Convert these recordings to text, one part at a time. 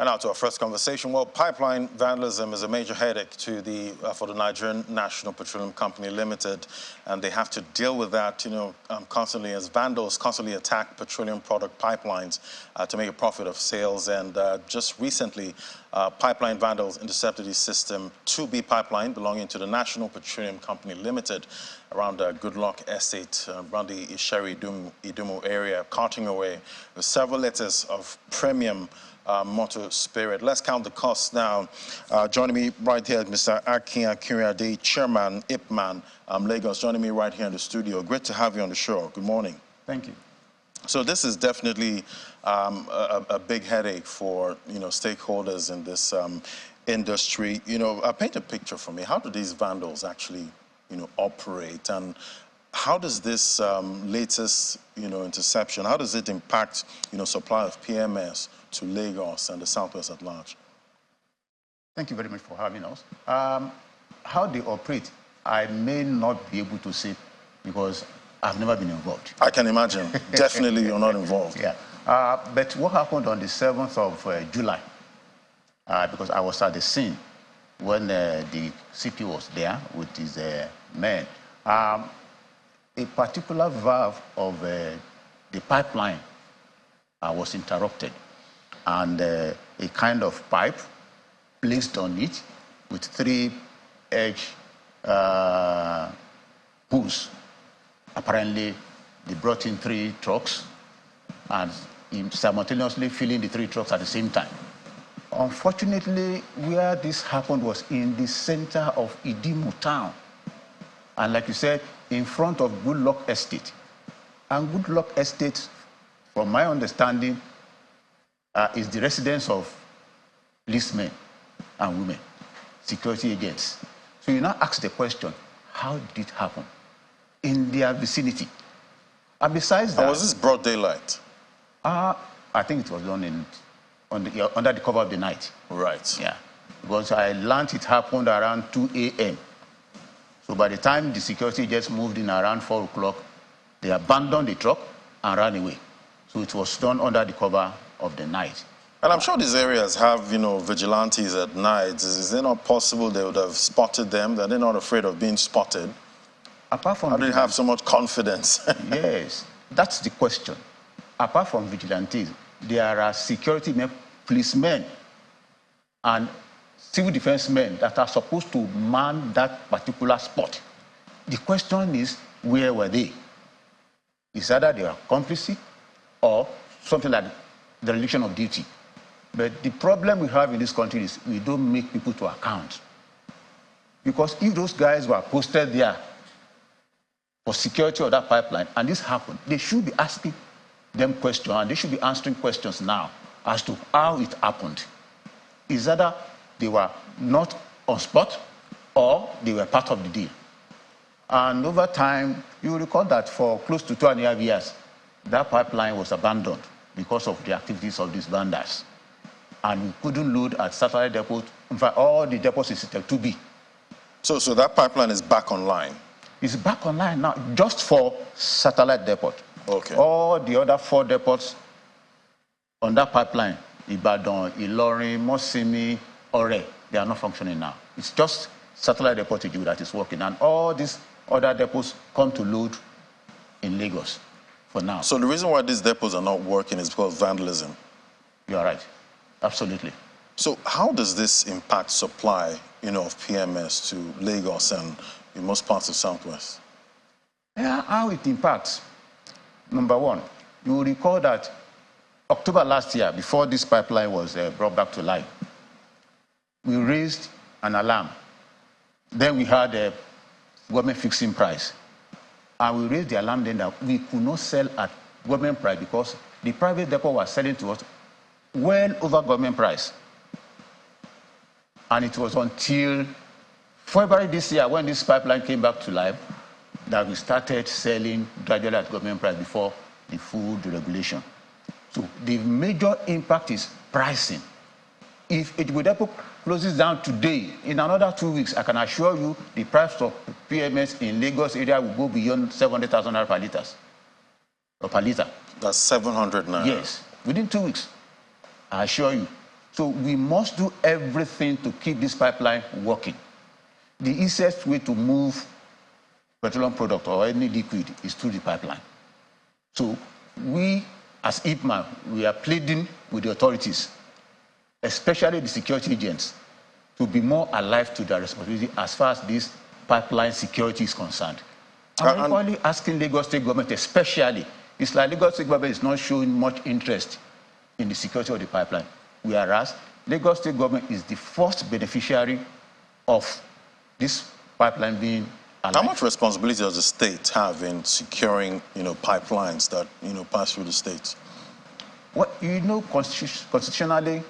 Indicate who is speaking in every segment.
Speaker 1: And now to our first conversation. Well, pipeline vandalism is a major headache to for the Nigerian National Petroleum Company Limited, and they have to deal with that, constantly, as vandals constantly attack petroleum product pipelines to make a profit of sales. And just recently, pipeline vandals intercepted the System 2B pipeline belonging to the National Petroleum Company Limited around Goodluck Estate, around the Isheri Idumu area, carting away with several litres of premium motor spirit. Let's count the costs now. Joining me right here is Mr. Akin Akinrade, Chairman, IPMAN, Lagos, joining me right here in the studio. Great to have you on the show. Good morning.
Speaker 2: Thank you.
Speaker 1: So this is definitely a big headache for stakeholders in this industry. Paint a picture for me. How do these vandals actually operate, and how does this latest interception, how does it impact supply of PMS to Lagos and the Southwest at large?
Speaker 2: Thank you very much for having us. How they operate, I may not be able to say because I've never been involved.
Speaker 1: I can imagine. Definitely you're not involved.
Speaker 2: Yeah. But what happened on the 7th of July, because I was at the scene when the CP was there with his men, a particular valve of the pipeline was interrupted, and a kind of pipe placed on it with 3 edge pulls. Apparently, they brought in 3 trucks and simultaneously filling the 3 trucks at the same time. Unfortunately, where this happened was in the center of Idimu town. And like you said, in front of Goodluck Estate. And Goodluck Estate, from my understanding, is the residence of policemen and women, security agents. So you now ask the question, how did it happen in their vicinity? And besides that...
Speaker 1: And was this broad daylight?
Speaker 2: I think it was done under the cover of the night.
Speaker 1: Right.
Speaker 2: Yeah. Because I learned it happened around 2 a.m. So by the time the security agents moved in around 4 o'clock, they abandoned the truck and ran away. So it was done under the cover of the night.
Speaker 1: And I'm sure these areas have, vigilantes at night. Is it not possible they would have spotted them, that they're not afraid of being spotted?
Speaker 2: Apart from...
Speaker 1: How do you have so much confidence?
Speaker 2: Yes, that's the question. Apart from vigilantes, there are security men, policemen, and civil defense men that are supposed to man that particular spot. The question is, where were they? It's either they were complicit or something like the dereliction of duty. But the problem we have in this country is we don't make people to account. Because if those guys were posted there for security of that pipeline, and this happened, they should be asking them questions, and they should be answering questions now as to how it happened. Is either they were not on spot or they were part of the deal. And over time, you will recall that for close to 2.5 years, that pipeline was abandoned because of the activities of these vandals. And we couldn't load at satellite depot. In fact, all the depots in System 2B.
Speaker 1: So that pipeline is back online?
Speaker 2: It's back online now, just for satellite depot.
Speaker 1: Okay.
Speaker 2: All the other 4 depots on that pipeline, Ibadan, Ilorin, Mosimi, Ore, they are not functioning now. It's just satellite depot that is working. And all these other depots come to load in Lagos for now.
Speaker 1: So the reason why these depots are not working is because of vandalism?
Speaker 2: You're right. Absolutely.
Speaker 1: So how does this impact supply, of PMS to Lagos and in most parts of Southwest?
Speaker 2: Yeah, how it impacts. Number one, you will recall that October last year, before this pipeline was brought back to life, we raised an alarm. Then we had a government fixing price. And we raised the alarm then that we could not sell at government price because the private depot was selling to us well over government price. And it was until February this year, when this pipeline came back to life, that we started selling gradually at government price before the full deregulation. So the major impact is pricing. If Ejigbo Depot closes down today, in another 2 weeks, I can assure you the price of PMS in Lagos area will go beyond 700,000 naira per liter.
Speaker 1: That's 700 naira?
Speaker 2: Yes, within 2 weeks, I assure you. So we must do everything to keep this pipeline working. The easiest way to move petroleum product or any liquid is through the pipeline. So we, as IPMAN, we are pleading with the authorities, especially the security agents, to be more alive to their responsibility as far as this pipeline security is concerned. I'm equally asking Lagos State government, especially, it's like Lagos State government is not showing much interest in the security of the pipeline, whereas Lagos State government is the first beneficiary of this pipeline being alive.
Speaker 1: How much responsibility does the state have in securing, pipelines that, pass through the states?
Speaker 2: Well, constitutionally,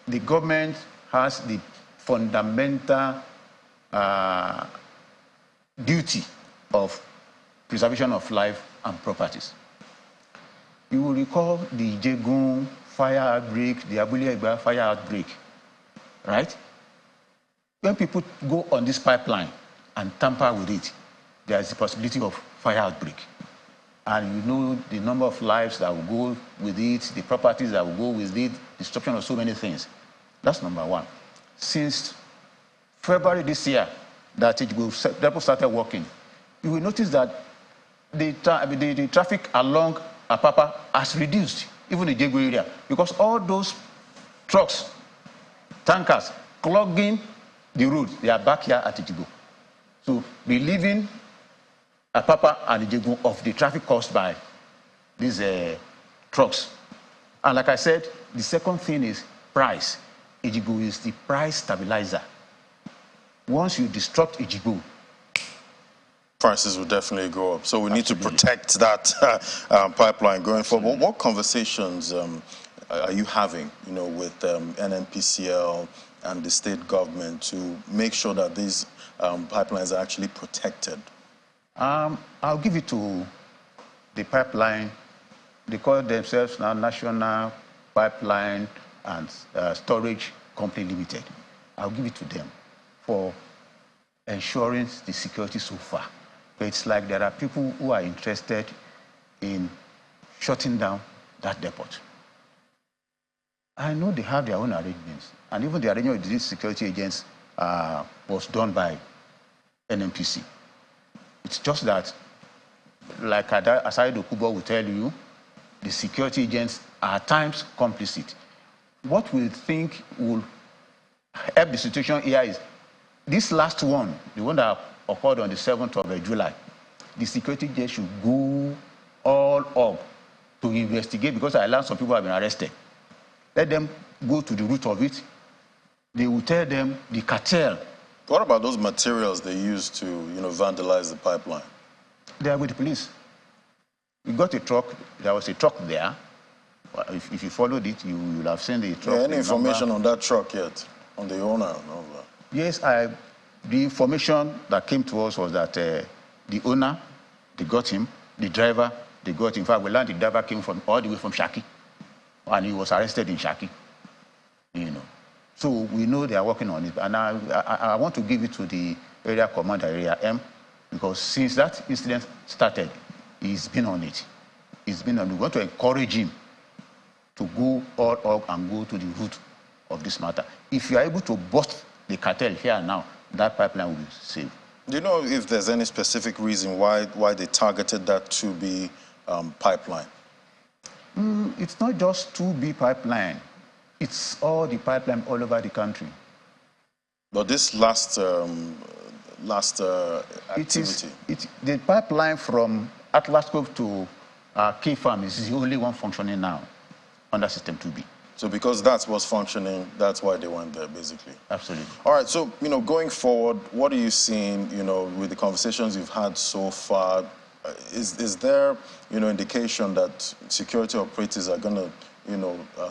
Speaker 2: the government has the fundamental duty of preservation of life and properties. You will recall the Jegun fire outbreak, the Abule Egba fire outbreak, right? When people go on this pipeline and tamper with it, there is the possibility of fire outbreak. And you know the number of lives that will go with it, the properties that will go with it, destruction of so many things. That's number one. Since February this year, that DEPO started working, you will notice that the traffic along Apapa has reduced, even in the Jego area, because all those trucks, tankers, clogging the road, they are back here at Jego. So relieving Apapa and the Jego of the traffic caused by these trucks. And like I said, the second thing is price. Ejigo is the price stabilizer. Once you disrupt Ejigo,
Speaker 1: prices will definitely go up. So we need to protect that pipeline going forward. What conversations are you having, with NNPCL and the state government to make sure that these pipelines are actually protected?
Speaker 2: I'll give it to the pipeline. They call themselves now National Pipeline and Storage Company Limited. I'll give it to them for ensuring the security so far. But it's like there are people who are interested in shutting down that depot. I know they have their own arrangements, and even the arrangement of these security agents was done by NNPC. It's just that, like Asai Dokubo will tell you, the security agents are at times complicit. What we think will help the situation here is this last one, the one that occurred on the 7th of July, the security agents should go all up to investigate, because I learned some people have been arrested. Let them go to the root of it. They will tell them the cartel.
Speaker 1: What about those materials they used to, vandalize the pipeline?
Speaker 2: They are with the police. We got a truck. There was a truck there. If you followed it, you will have seen the truck.
Speaker 1: Yeah, any information on that truck yet? On the owner and all that?
Speaker 2: Yes, the information that came to us was that the owner, they got him. The driver, they got him. In fact, we learned the driver came all the way from Shaki, and he was arrested in Shaki. So we know they are working on it. And I want to give it to the area commander, Area M, because since that incident started, he's been on it. He's been on it. We want to encourage him to go all up and go to the root of this matter. If you are able to bust the cartel here and now, that pipeline will be saved. Do
Speaker 1: you know if there's any specific reason why they targeted that 2B pipeline?
Speaker 2: It's not just 2B pipeline. It's all the pipeline all over the country.
Speaker 1: But this last activity?
Speaker 2: The pipeline from Atlas Cove to Key Farm is the only one functioning now under System 2B.
Speaker 1: So because that's what's functioning, that's why they went there, basically?
Speaker 2: Absolutely.
Speaker 1: All right, so, going forward, what are you seeing, with the conversations you've had so far? Is there, indication that security operatives are going to,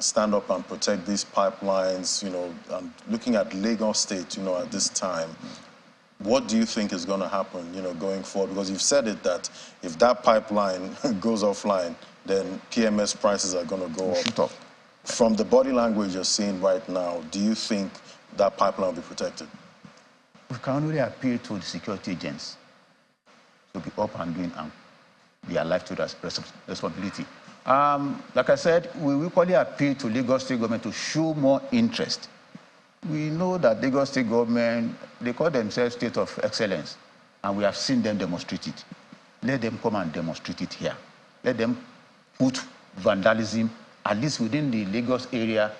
Speaker 1: stand up and protect these pipelines, and looking at Lagos State, at this time? What do you think is going to happen, going forward? Because you've said it that if that pipeline goes offline, then PMS prices are going to go up. From the body language you're seeing right now, do you think that pipeline will be protected?
Speaker 2: We can only appeal to the security agents to be up and doing and be alive to that responsibility. Like I said, we equally appeal to Lagos State government to show more interest. We know that Lagos State government, they call themselves state of excellence, and we have seen them demonstrate it. Let them come and demonstrate it here. Let them put vandalism, at least within the Lagos area,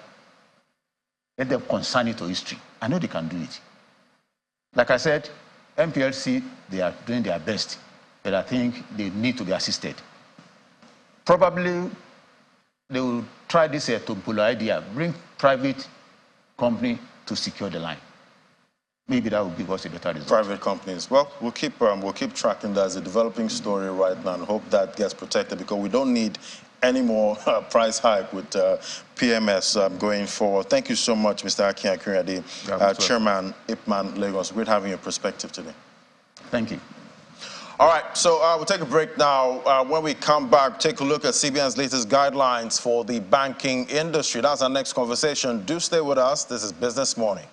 Speaker 2: let them consign it to history. I know they can do it. Like I said, MPLC, they are doing their best, but I think they need to be assisted. Probably they will try this Tompolo idea, bring private company to secure the line. Maybe that would give us a better result. Private
Speaker 1: companies. Well, we'll keep tracking that as a developing story right now and hope that gets protected, because we don't need any more price hike with PMS going forward. Thank you so much, Mr. Akin Akinrade, Chairman, IPMAN Lagos. Great having your perspective today.
Speaker 2: Thank you.
Speaker 1: All right, so we'll take a break now. When we come back, take a look at CBN's latest guidelines for the banking industry. That's our next conversation. Do stay with us. This is Business Morning.